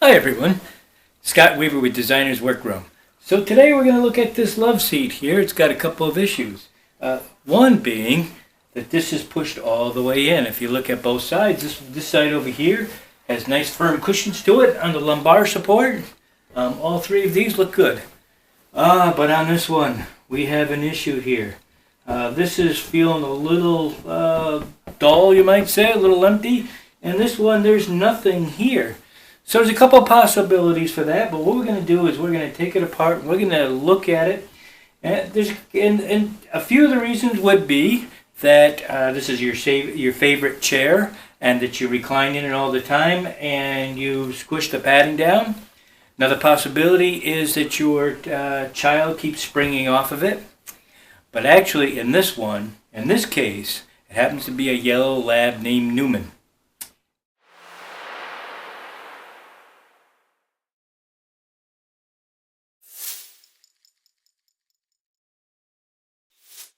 Hi everyone, Scott Weaver with Designer's Workroom. So today we're going to look at this love seat here. It's got a couple of issues. One being that this is pushed all the way in. If you look at both sides, this side over here has nice firm cushions to it on the lumbar support. All three of these look good. But on this one, we have an issue here. This is feeling a little dull, you might say, a little empty. And this one, there's nothing here. So there's a couple of possibilities for that, but what we're going to do is we're going to take it apart and we're going to look at it. And a few of the reasons would be that this is your favorite chair and that you recline in it all the time and you squish the padding down. Another possibility is that your child keeps springing off of it. But actually in this case, it happens to be a yellow lab named Newman.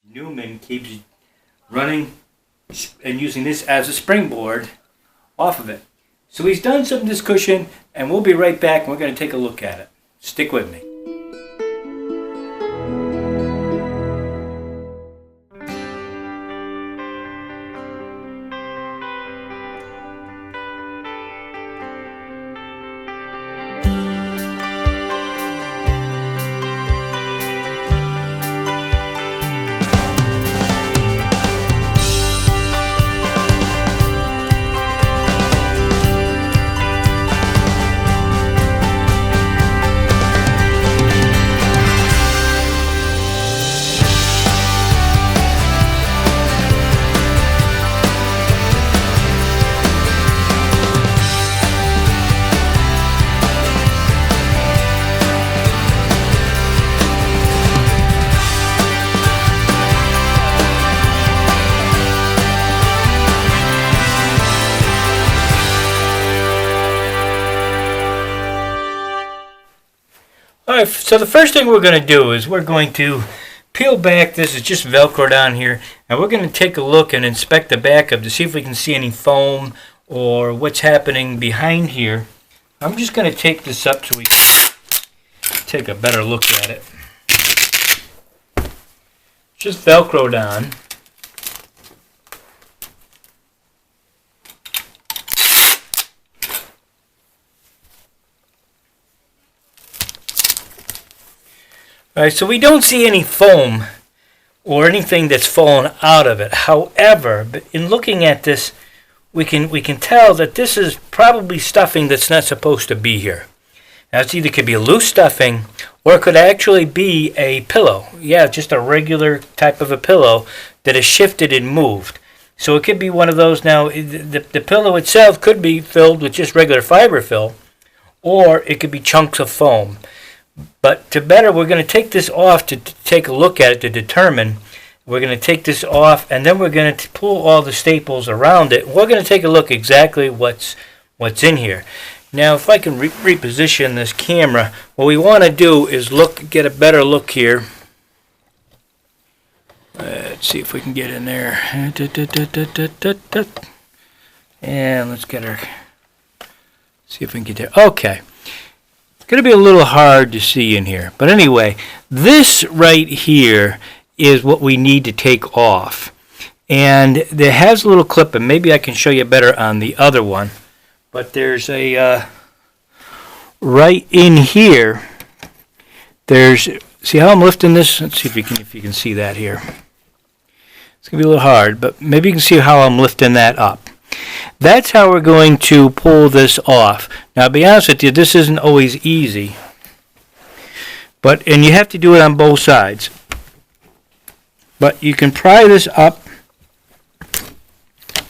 Newman keeps running and using this as a springboard off of it. So he's done some of this cushion, and we'll be right back and we're going to take a look at it. Stick with me. Alright, so the first thing we're going to do is we're going to peel back. This is just Velcro down here, and we're going to take a look and inspect the back of it to see if we can see any foam or what's happening behind here. I'm just going to take this up so we can take a better look at it. Just Velcro down. Alright, so we don't see any foam or anything that's fallen out of it. However, in looking at this, we can tell that this is probably stuffing that's not supposed to be here. Now, it either could be a loose stuffing or it could actually be a pillow. Yeah, just a regular type of a pillow that is shifted and moved. So it could be one of those. Now, the pillow itself could be filled with just regular fiber fill, or it could be chunks of foam. But we're going to take this off to take a look at it to determine. We're going to take this off, and then we're going to pull all the staples around it. We're going to take a look exactly what's in here. Now, if I can reposition this camera, what we want to do is get a better look here. Let's see if we can get in there. And let's get her. See if we can get there. Okay. It's going to be a little hard to see in here. But anyway, this right here is what we need to take off. And it has a little clip, and maybe I can show you better on the other one. But there's a, right in here, see how I'm lifting this? Let's see if you can see that here. It's going to be a little hard, but maybe you can see how I'm lifting that up. That's how we're going to pull this off. Now, to be honest with you, this isn't always easy. And you have to do it on both sides. But you can pry this up.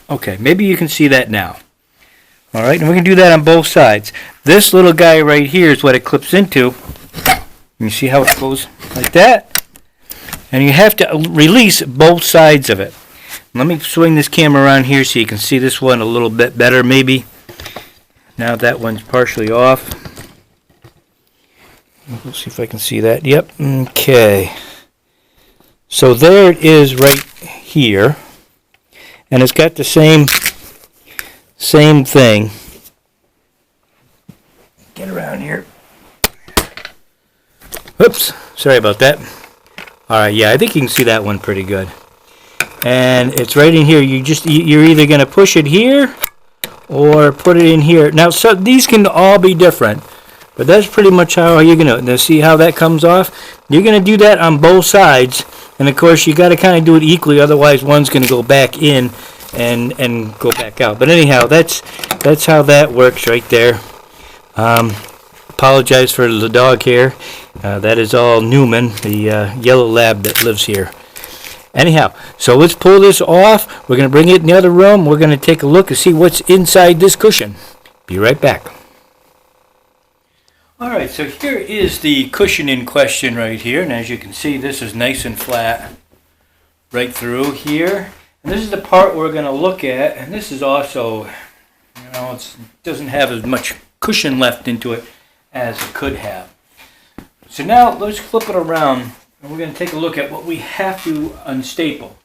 Okay, maybe you can see that now. All right, and we can do that on both sides. This little guy right here is what it clips into. You see how it goes like that? And you have to release both sides of it. Let me swing this camera around here so you can see this one a little bit better maybe. Now that one's partially off. Let's see if I can see that. Yep. Okay. So there it is right here. And it's got the same thing. Whoops, sorry about that. All right, yeah, I think you can see that one pretty good. And it's right in here. You're either going to push it here or put it in here. Now, so these can all be different, but that's pretty much how you're going to see how that comes off. You're going to do that on both sides, and of course you got to kind of do it equally, otherwise one's going to go back in and go back out. But anyhow, that's how that works right there. Apologize for the dog here. That is all Newman, the yellow lab that lives here. Anyhow, so let's pull this off. We're going to bring it in the other room. We're going to take a look and see what's inside this cushion. Be right back. Alright, so here is the cushion in question right here. And as you can see, this is nice and flat right through here. And this is the part we're going to look at. And this is also, it doesn't have as much cushion left into it as it could have. So now let's flip it around. And we're going to take a look at what we have to unstaple.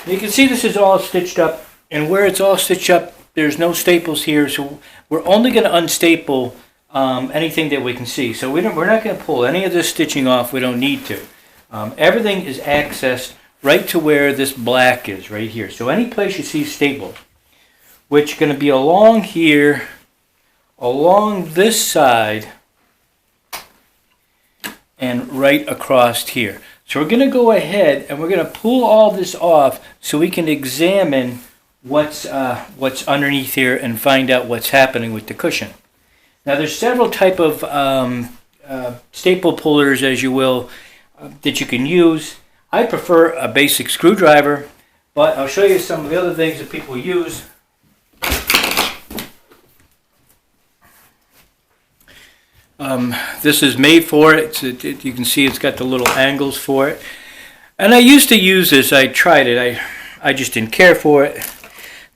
You can see this is all stitched up, and where it's all stitched up, there's no staples here, so we're only going to unstaple anything that we can see. So we're not going to pull any of this stitching off. We don't need to. Everything is accessed right to where this black is, right here. So any place you see stapled, which is going to be along here, along this side, and right across here. So we're going to go ahead and we're going to pull all this off so we can examine what's underneath here and find out what's happening with the cushion. Now there's several type of staple pullers, as you will, that you can use. I prefer a basic screwdriver, but I'll show you some of the other things that people use. This is made for it. You can see it's got the little angles for it. And I used to use this. I tried it. I just didn't care for it.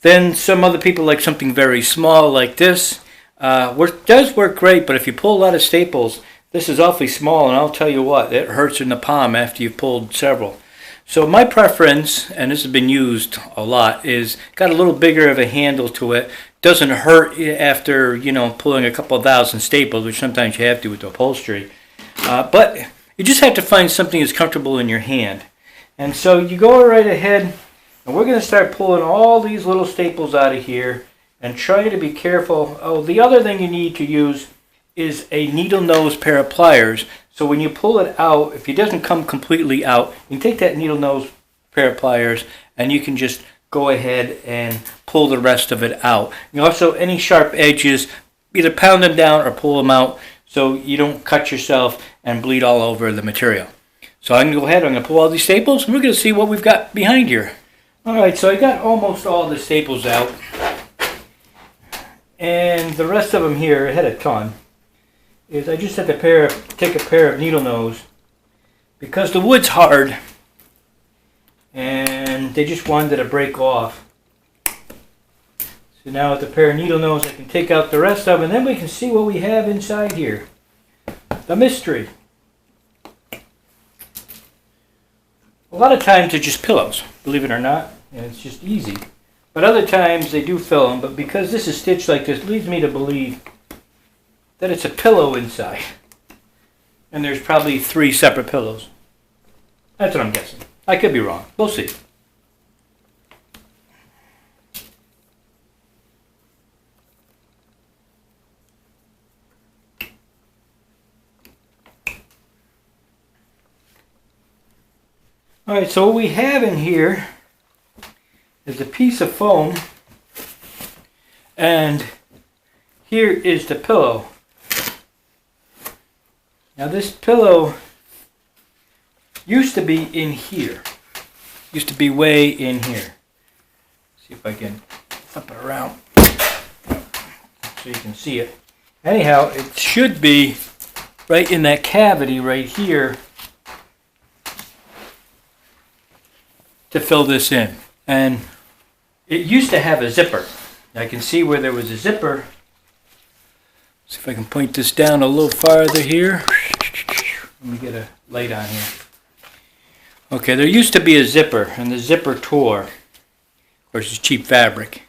Then some other people like something very small like this. Does work great, but if you pull a lot of staples, this is awfully small, and I'll tell you what, it hurts in the palm after you've pulled several. So my preference, and this has been used a lot, is got a little bigger of a handle to it. Doesn't hurt after, pulling a couple thousand staples, which sometimes you have to with the upholstery. But you just have to find something that's comfortable in your hand. And so you go right ahead, and we're going to start pulling all these little staples out of here and try to be careful. Oh, the other thing you need to use is a needle nose pair of pliers. So when you pull it out, if it doesn't come completely out, you can take that needle nose pair of pliers and you can just go ahead and pull the rest of it out. And also, any sharp edges, either pound them down or pull them out so you don't cut yourself and bleed all over the material. So I'm going to go ahead, I'm going to pull all these staples, and we're going to see what we've got behind here. Alright, so I got almost all the staples out. And the rest of them here, I had a ton, is I just had to take a pair of needle nose because the wood's hard and they just wanted to break off. So now with the pair of needle nose I can take out the rest of them, and then we can see what we have inside here. The mystery. A lot of times they're just pillows, believe it or not, and it's just easy. But other times they do fill them, but because this is stitched like this, leads me to believe that it's a pillow inside. And there's probably 3 separate pillows. That's what I'm guessing. I could be wrong. We'll see. Alright, so what we have in here is a piece of foam, and here is the pillow. Now this pillow used to be in here. Used to be way in here. See if I can flip it around so you can see it. Anyhow, it should be right in that cavity right here to fill this in. And it used to have a zipper. I can see where there was a zipper. See if I can point this down a little farther here. Let me get a light on here. Okay, there used to be a zipper, and the zipper tore. Of course, it's cheap fabric.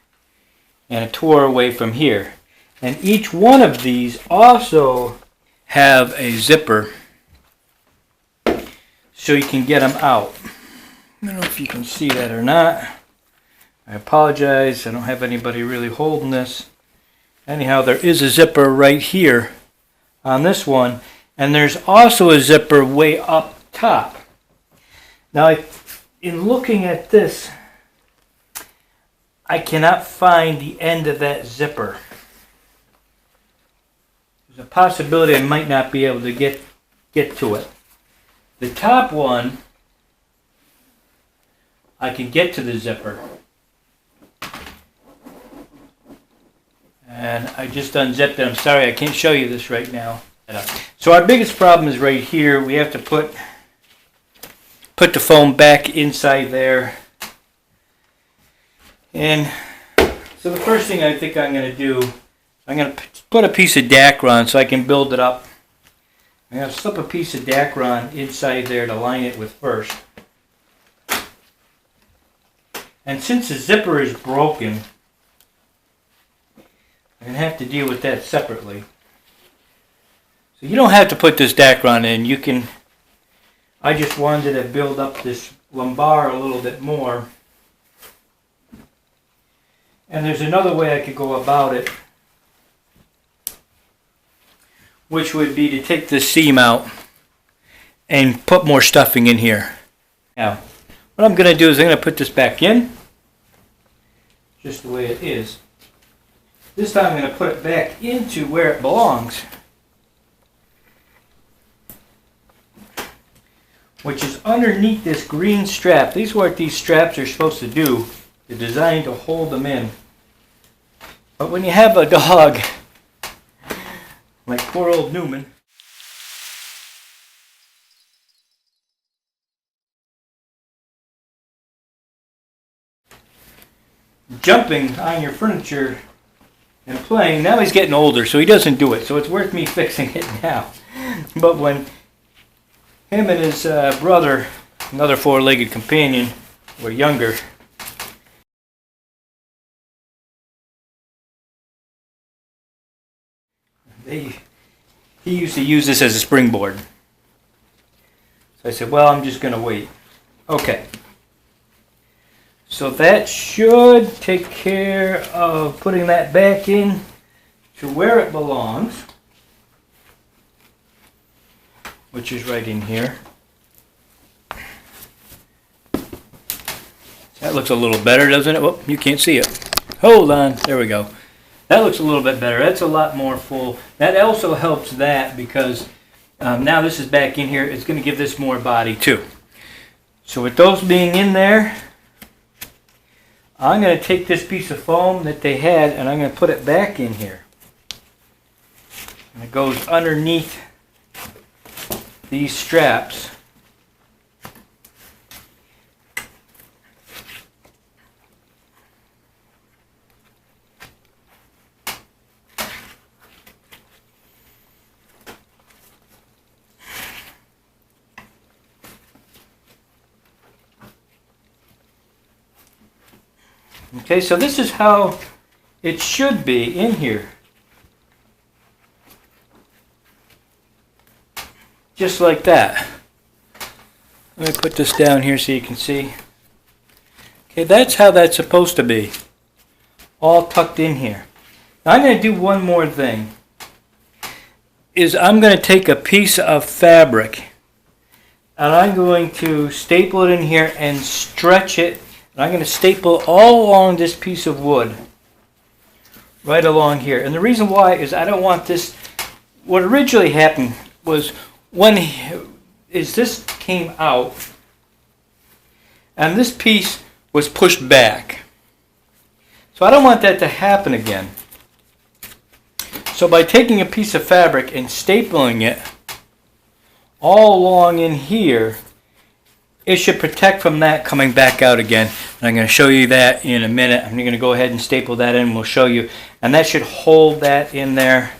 And it tore away from here. And each one of these also have a zipper so you can get them out. I don't know if you can see that or not. I apologize, I don't have anybody really holding this. Anyhow, there is a zipper right here on this one, and there's also a zipper way up top. Now, in looking at this, I cannot find the end of that zipper. There's a possibility I might not be able to get to it. The top one, I can get to the zipper. And I just unzipped it. I'm sorry, I can't show you this right now. So our biggest problem is right here. We have to put the foam back inside there. And so the first thing I think I'm going to do, I'm going to put a piece of Dacron so I can build it up. I'm going to slip a piece of Dacron inside there to line it with first. And since the zipper is broken, I'm going to have to deal with that separately. So you don't have to put this Dacron in. You can, I just wanted to build up this lumbar a little bit more. And there's another way I could go about it, which would be to take this seam out and put more stuffing in here. Now, what I'm going to do is I'm going to put this back in, just the way it is. This time I'm going to put it back into where it belongs, which is underneath this green strap. These are what these straps are supposed to do. They're designed to hold them in. But when you have a dog, like poor old Newman, jumping on your furniture and playing, now he's getting older, so he doesn't do it. So it's worth me fixing it now. But when him and his brother, another four-legged companion, were younger, he used to use this as a springboard. So I said, well, I'm just going to wait. Okay. So that should take care of putting that back in to where it belongs, which is right in here. That looks a little better, doesn't it? Oh, you can't see it. Hold on. There we go. That looks a little bit better. That's a lot more full. That also helps that because now this is back in here. It's going to give this more body too. So with those being in there, I'm going to take this piece of foam that they had and I'm going to put it back in here. And it goes underneath these straps. Okay, so this is how it should be in here. Just like that. Let me put this down here so you can see. Okay, that's how that's supposed to be. All tucked in here. Now I'm going to do one more thing. I'm going to take a piece of fabric and I'm going to staple it in here and stretch it. And I'm going to staple all along this piece of wood, right along here. And the reason why is I don't want this. What originally happened was this came out, and this piece was pushed back. So I don't want that to happen again. So by taking a piece of fabric and stapling it all along in here, it should protect from that coming back out again. And I'm going to show you that in a minute. I'm going to go ahead and staple that in and we'll show you. And that should hold that in there.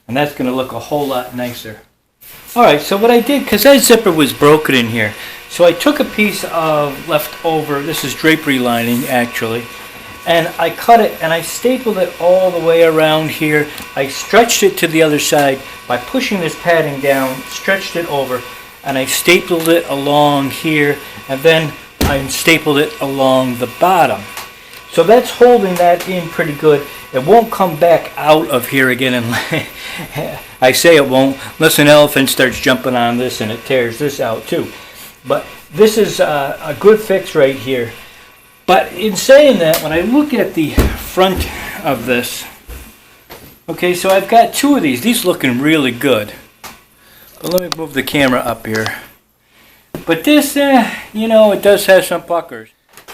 And that's going to look a whole lot nicer. Alright, so what I did, because that zipper was broken in here, so I took a piece of leftover, this is drapery lining actually, and I cut it and I stapled it all the way around here. I stretched it to the other side by pushing this padding down, stretched it over, and I stapled it along here, and then I stapled it along the bottom. So that's holding that in pretty good. It won't come back out of here again, and I say it won't, unless an elephant starts jumping on this and it tears this out too. But this is a good fix right here. But in saying that, when I look at the front of this, okay, so I've got two of these. These looking really good. But let me move the camera up here. But this, you know, it does have some puckers.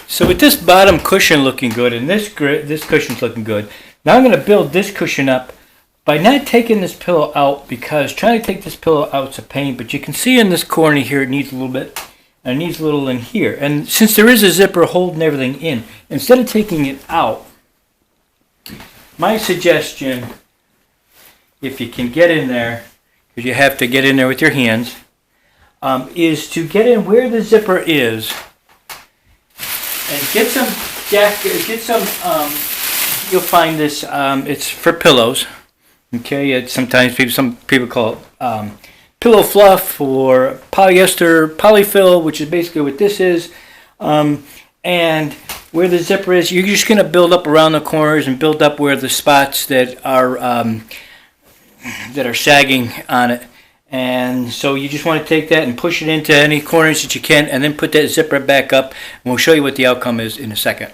So with this bottom cushion looking good and this cushion's looking good, now I'm going to build this cushion up by not taking this pillow out, because trying to take this pillow out is a pain. But you can see in this corner here it needs a little bit, and it needs a little in here. And since there is a zipper holding everything in, instead of taking it out, my suggestion, if you can get in there, because you have to get in there with your hands, is to get in where the zipper is and get some you'll find this, it's for pillows. Okay, sometimes some people call it pillow fluff or polyester polyfill, which is basically what this is. And where the zipper is, you're just going to build up around the corners and build up where the spots that are sagging on it. And so you just want to take that and push it into any corners that you can, and then put that zipper back up, and we'll show you what the outcome is in a second.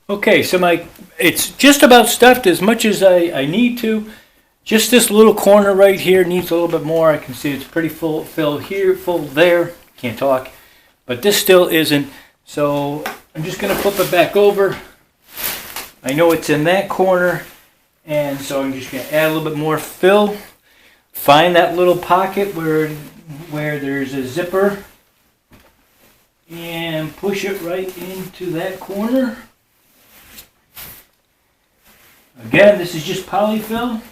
Okay, so it's just about stuffed as much as I need to. Just this little corner right here needs a little bit more. I can see it's pretty full here, full there. Can't talk. But this still isn't. So I'm just going to flip it back over. I know it's in that corner. And so I'm just going to add a little bit more fill. Find that little pocket where there's a zipper. And push it right into that corner. Again, this is just polyfill.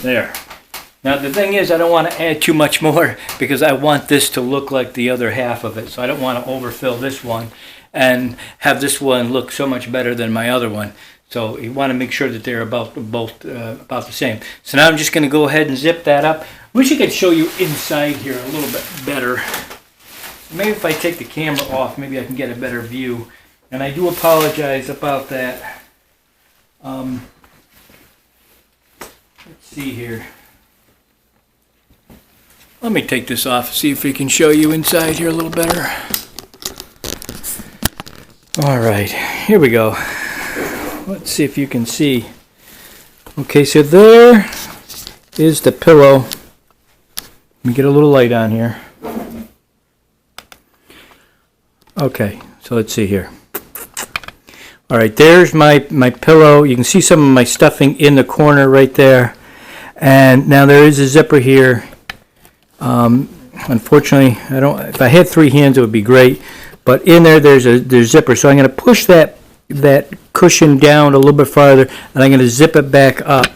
There. Now the thing is, I don't want to add too much more because I want this to look like the other half of it. So I don't want to overfill this one and have this one look so much better than my other one. So you want to make sure that they're both about the same. So now I'm just going to go ahead and zip that up. Wish I could show you inside here a little bit better. Maybe if I take the camera off, maybe I can get a better view. And I do apologize about that. Let's see here. Let me take this off, see if we can show you inside here a little better. All right, here we go. Let's see if you can see. Okay, so there is the pillow. Let me get a little light on here. Okay, so let's see here. All right, there's my pillow. You can see some of my stuffing in the corner right there. And now there is a zipper here. Unfortunately, if I had three hands, it would be great. But in there's zipper. So I'm going to push that cushion down a little bit farther, and I'm going to zip it back up.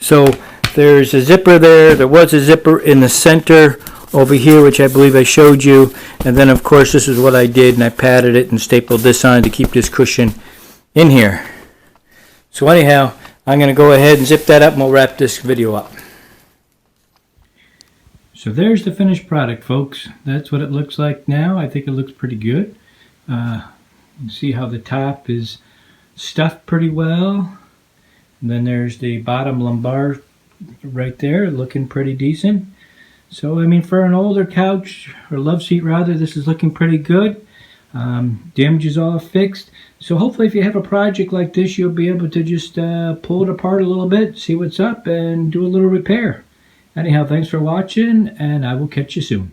So there's a zipper there. There was a zipper in the center over here, which I believe I showed you. And then, of course, this is what I did, and I padded it and stapled this on to keep this cushion in here. So anyhow, I'm going to go ahead and zip that up, and we'll wrap this video up. So there's the finished product, folks. That's what it looks like now. I think it looks pretty good. You can see how the top is stuffed pretty well. And then there's the bottom lumbar right there, looking pretty decent. So, I mean, for an older couch, or love seat rather, this is looking pretty good. Damage is all fixed. So hopefully if you have a project like this, you'll be able to just pull it apart a little bit, see what's up, and do a little repair. Anyhow, thanks for watching, and I will catch you soon.